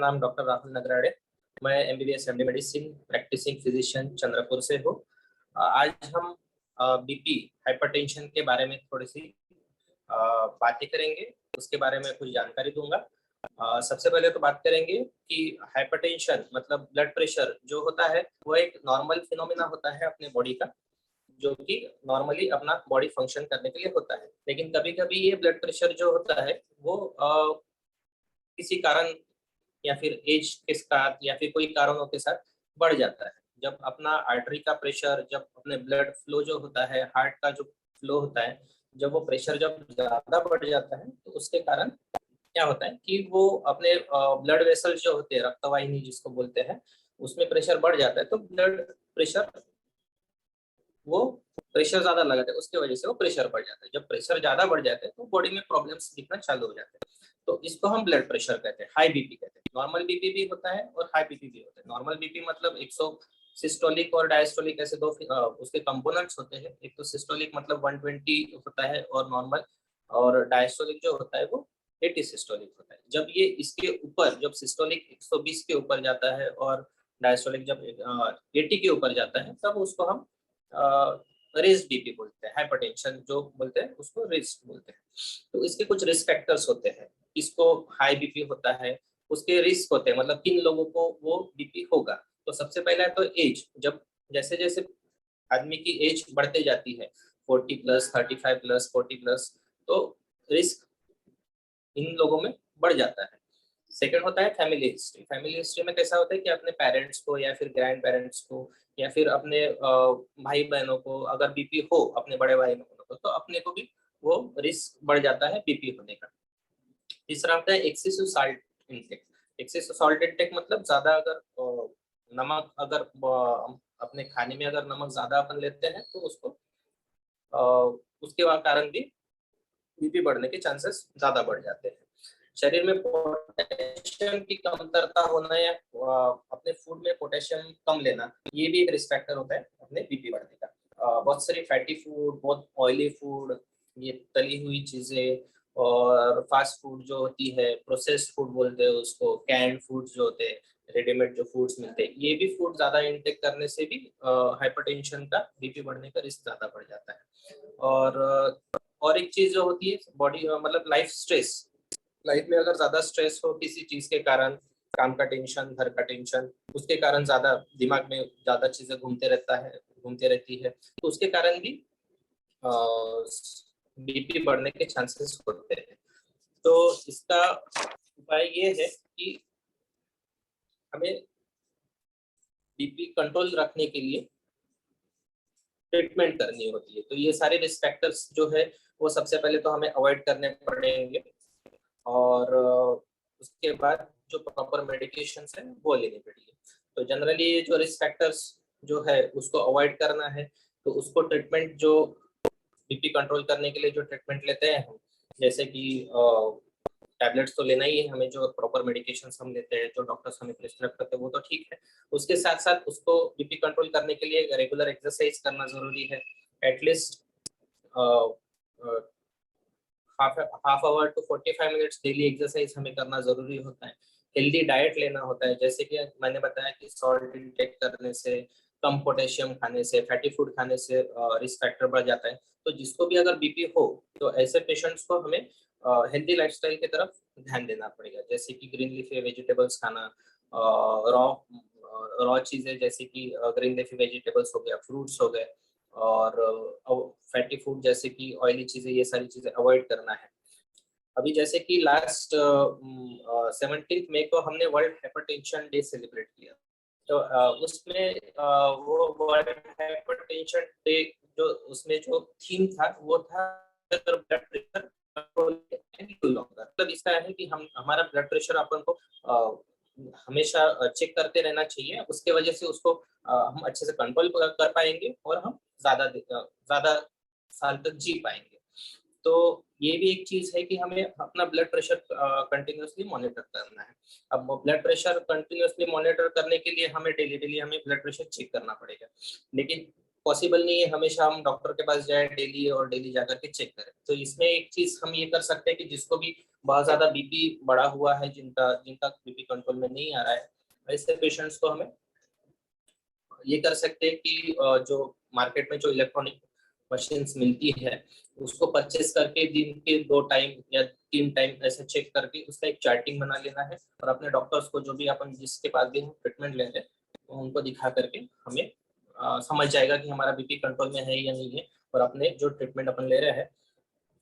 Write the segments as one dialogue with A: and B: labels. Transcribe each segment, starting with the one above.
A: नाम डॉक्टर राहुल नगराड़े। मैं MBBS MD medicine practicing physician Chandrapur से हूँ। आज हम बीपी हाइपरटेंशन के बारे में थोड़ी सी बातें करेंगे, उसके बारे में कुछ जानकारी दूंगा। सबसे पहले तो बात करेंगे कि हाइपरटेंशन मतलब ब्लड प्रेशर जो होता है वो एक नॉर्मल फिनोमिना होता है अपने बॉडी का, जो कि नॉर्मली अपना बॉडी फंक्शन करने के लिए होता है। लेकिन कभी कभी ये ब्लड प्रेशर जो होता है वो किसी कारण या फिर एज के साथ या फिर कोई कारणों के साथ बढ़ जाता है। जब अपना आर्टरी का प्रेशर, जब अपने ब्लड फ्लो जो होता है, हार्ट का जो फ्लो होता है, जब वो प्रेशर जब ज्यादा बढ़ जाता है तो उसके कारण क्या होता है कि वो अपने ब्लड वेसल जो होते हैं, रक्तवाहिनी जिसको बोलते हैं, उसमें प्रेशर बढ़ जाता है। तो ब्लड प्रेशर वो प्रेशर ज्यादा लगाते हैं, उसकी वजह से वो प्रेशर बढ़ जाता है। जब प्रेशर ज्यादा बढ़ जाते हैं तो बॉडी में प्रॉब्लम्स दिखना चालू हो जाते हैं। तो इसको हम ब्लड प्रेशर कहते हैं, हाई बीपी कहते हैं। नॉर्मल बीपी भी होता है और हाई बीपी भी होता है। नॉर्मल बीपी मतलब 100 सिस्टोलिक और डायस्टोलिक ऐसे दो उसके कंपोनेंट्स होते हैं। एक तो सिस्टोलिक मतलब 120 होता है और नॉर्मल, और डायस्टोलिक जो होता है वो 80 सिस्टोलिक होता है। जब ये इसके ऊपर, जब सिस्टोलिक 120 के ऊपर जाता है और डायस्टोलिक जब 80 के ऊपर जाता है, तब उसको हम रेस्ड बीपी बोलते हैं। हाइपरटेंशन जो बोलते हैं उसको रेस्ड बोलते हैं। तो इसके कुछ रिस्क फैक्टर्स होते हैं। किसको हाई बीपी होता है, उसके रिस्क होते हैं, मतलब किन लोगों को वो बीपी होगा। तो सबसे पहला तो एज, जब जैसे जैसे आदमी की एज बढ़ते जाती है, 40+, 35+, 40+, तो रिस्क इन लोगों में बढ़ जाता है। सेकंड होता है फैमिली हिस्ट्री। फैमिली हिस्ट्री में कैसा होता है कि अपने पेरेंट्स को या फिर ग्रैंड पेरेंट्स को या फिर अपने भाई बहनों को अगर बीपी हो, अपने बड़े भाई बहनों को, तो अपने को भी वो रिस्क बढ़ जाता है बीपी होने का। तीसरा होता है excessive salt intake. Excessive salt intake मतलब ज्यादा अगर नमक, अगर अपने खाने में अगर नमक ज्यादा अपन लेते हैं तो उसको उसके कारण भी बीपी बढ़ने के चांसेस ज्यादा बढ़ जाते हैं। शरीर में पोटेशियम की कमतरता होना या अपने फूड में पोटेशियम कम लेना, ये भी एक रिस्क फैक्टर होता है अपने बीपी बढ़ने का। बहुत सारी फैटी फूड, बहुत ऑयली फूड, ये तली हुई चीजें और फास्ट फूड जो होती है, प्रोसेस्ड फूड बोलते हैं उसको, कैंड फूड जो होते हैं, रेडीमेड जो फूड्स मिलते हैं, ये भी फूड ज्यादा इंटेक करने से भी हाइपरटेंशन का, बीपी बढ़ने का रिस्क ज्यादा बढ़ जाता है। और एक चीज जो होती है बॉडी मतलब लाइफ स्ट्रेस। लाइफ में अगर ज्यादा स्ट्रेस हो किसी चीज के कारण, काम का टेंशन, घर का टेंशन, उसके कारण ज्यादा दिमाग में ज्यादा चीजें घूमते रहती है, तो उसके कारण भी बीपी बढ़ने के चांसेस होते हैं। तो इसका उपाय ये है कि हमें बीपी कंट्रोल रखने के लिए ट्रीटमेंट करनी होती है। तो ये सारे रिस्क फैक्टर्स जो है वो सबसे पहले तो हमें अवॉइड करने पड़ेंगे, और उसके बाद जो प्रॉपर मेडिकेशंस है वो लेनी पड़ेगी। तो जनरली जो रिस्क फैक्टर्स जो है उसको अवॉइड करना है, तो उसको ट्रीटमेंट जो बीपी कंट्रोल करने के लिए जो ट्रीटमेंट लेते हैं हम, जैसे कि टैबलेट्स तो लेना ही है हमें, जो प्रॉपर मेडिकेशंस हम लेते हैं, जो डॉक्टर्स हमें प्रिस्क्राइब करते हैं वो तो ठीक है। उसके साथ साथ उसको बीपी कंट्रोल करने के लिए रेगुलर एक्सरसाइज करना जरूरी है। At least half hour to 45 minutes daily exercise हमें करना जरूरी होता है। हेल्दी डाइट लेना होता है, जैसे कि मैंने बताया कि सॉल्ट इंटेक करने से, कम पोटेशियम खाने से, फैटी फूड खाने से रिस्क फैक्टर बढ़ जाता है। तो जिसको भी अगर बीपी हो तो ऐसे पेशेंट्स को हमें हेल्दी लाइफस्टाइल की तरफ ध्यान देना पड़ेगा, जैसे कि ग्रीन लीफी वेजिटेबल्स खाना, रॉ चीजें जैसे कि ग्रीन लीफी वेजिटेबल्स हो गया, फ्रूट्स हो गए, और फैटी फूड जैसे कि ऑयली चीजें, ये सारी चीजें अवॉइड करना है। अभी जैसे कि लास्ट 17 मई को हमने वर्ल्ड हाइपरटेंशन डे सेलिब्रेट किया। तो उसमें वो वर्ल्ड हाइपरटेंशन डे जो उसमें जो थीम था वो था blood pressure control and longer. मतलब इसका है कि हम हमारा ब्लड प्रेशर अपन को हमेशा चेक करते रहना चाहिए, उसके वजह से उसको हम अच्छे से कंट्रोल कर पाएंगे और हम ज्यादा साल तक जी पाएंगे। तो ये भी एक चीज है कि हमें अपना ब्लड प्रेशर कंटिन्यूअसली मॉनिटर करना है। अब ब्लड प्रेशर कंटिन्यूअसली मॉनिटर करने के लिए हमें डेली हमें ब्लड प्रेशर चेक करना पड़ेगा। लेकिन पॉसिबल नहीं है हमेशा हम डॉक्टर के पास जाए डेली और डेली जाकर के चेक करें। तो इसमें एक चीज हम ये कर सकते हैं कि जिसको भी बहुत ज्यादा बीपी बढ़ा हुआ है, जिनका जिनका बीपी कंट्रोल में नहीं आ रहा है, ऐसे पेशेंट्स को हमें ये कर सकते हैं कि जो मार्केट में जो इलेक्ट्रॉनिक मशीन्स मिलती है उसको परचेस करके दिन के 2 टाइम या 3 टाइम ऐसे चेक करके उसका एक चार्टिंग बना लेना है, और अपने डॉक्टर्स को जो भी अपन जिसके पास भी हम ट्रीटमेंट ले रहे हैं उनको दिखा करके हमें समझ जाएगा कि हमारा बीपी कंट्रोल में है या नहीं है, और अपने जो ट्रीटमेंट अपन ले रहे हैं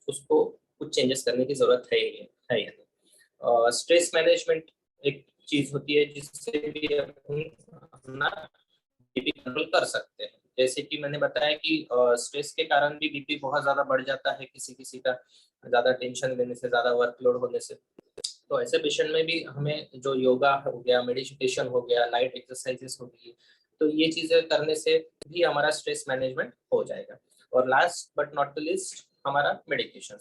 A: उसको कुछ चेंजेस करने की जरूरत है या नहीं। स्ट्रेस मैनेजमेंट एक चीज होती है जिससे भी अपना बीपी कंट्रोल कर सकते हैं। जैसे कि मैंने बताया कि स्ट्रेस के कारण भी बीपी बहुत ज्यादा बढ़ जाता है, किसी किसी का ज्यादा टेंशन लेने से, ज्यादा वर्कलोड होने से। तो ऐसे पेशेंट में भी हमें जो योगा हो गया, मेडिटेशन हो गया, लाइट एक्सरसाइजेस हो गई, तो ये चीजें करने से भी हमारा स्ट्रेस मैनेजमेंट हो जाएगा। और last but not the list हमारा मेडिकेशन,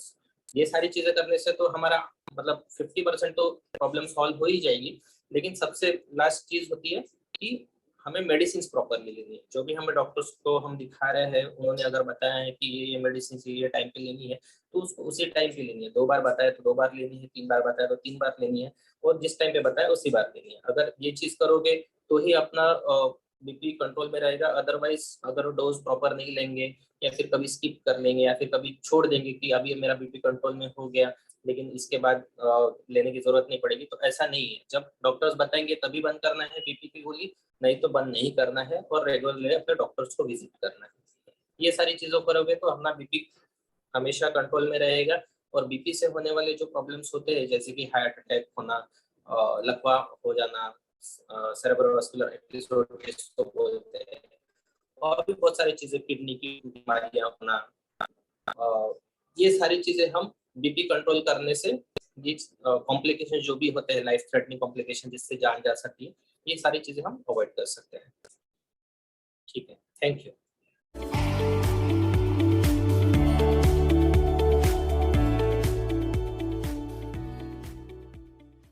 A: ये सारी चीजें करने से तो हमारा मतलब 50% तो प्रॉब्लम सॉल्व हो ही जाएगी। लेकिन सबसे लास्ट चीज होती है कि हमें मेडिसिन प्रॉपरली लेनी है। जो भी हमें डॉक्टर्स को हम दिखा रहे हैं उन्होंने अगर बताया है कि ये मेडिसिन ये टाइम पे लेनी है तो उसको उसी टाइम पे लेनी है। 2 बार बताया तो 2 बार लेनी है, 3 बार बताया तो 3 बार लेनी है, और जिस टाइम पे बताया उसी बार लेनी है। अगर ये चीज करोगे तो ही अपना बीपी कंट्रोल में रहेगा। अदरवाइज अगर डोज प्रॉपर नहीं लेंगे या फिर कभी स्किप कर लेंगे या फिर कभी छोड़ देंगे कि अभी मेरा बीपी कंट्रोल में हो गया लेकिन इसके बाद लेने की जरूरत नहीं पड़ेगी, तो ऐसा नहीं है। जब डॉक्टर्स बताएंगे तभी बंद करना है बीपी की गोली, नहीं तो बंद नहीं करना है और रेगुलरली अपने डॉक्टर्स को विजिट करना है। ये सारी चीजों करोगे तो अपना बीपी हमेशा कंट्रोल में रहेगा। और बीपी से होने वाले जो प्रॉब्लम्स होते हैं जैसे कि हार्ट अटैक होना, लकवा हो जाना, सेरेब्रोवास्कुलर एपिसोड जिसको बोलते हैं, और भी बहुत सारी चीजें, किडनी की बीमारियां होना, ये सारी चीजें हम बीपी कंट्रोल करने से, ये कॉम्प्लिकेशन जो भी होते हैं, लाइफ थ्रेटनिंग कॉम्प्लिकेशन जिससे जान जा सकती है, ये सारी चीजें हम अवॉइड कर सकते हैं। ठीक है, थैंक यू।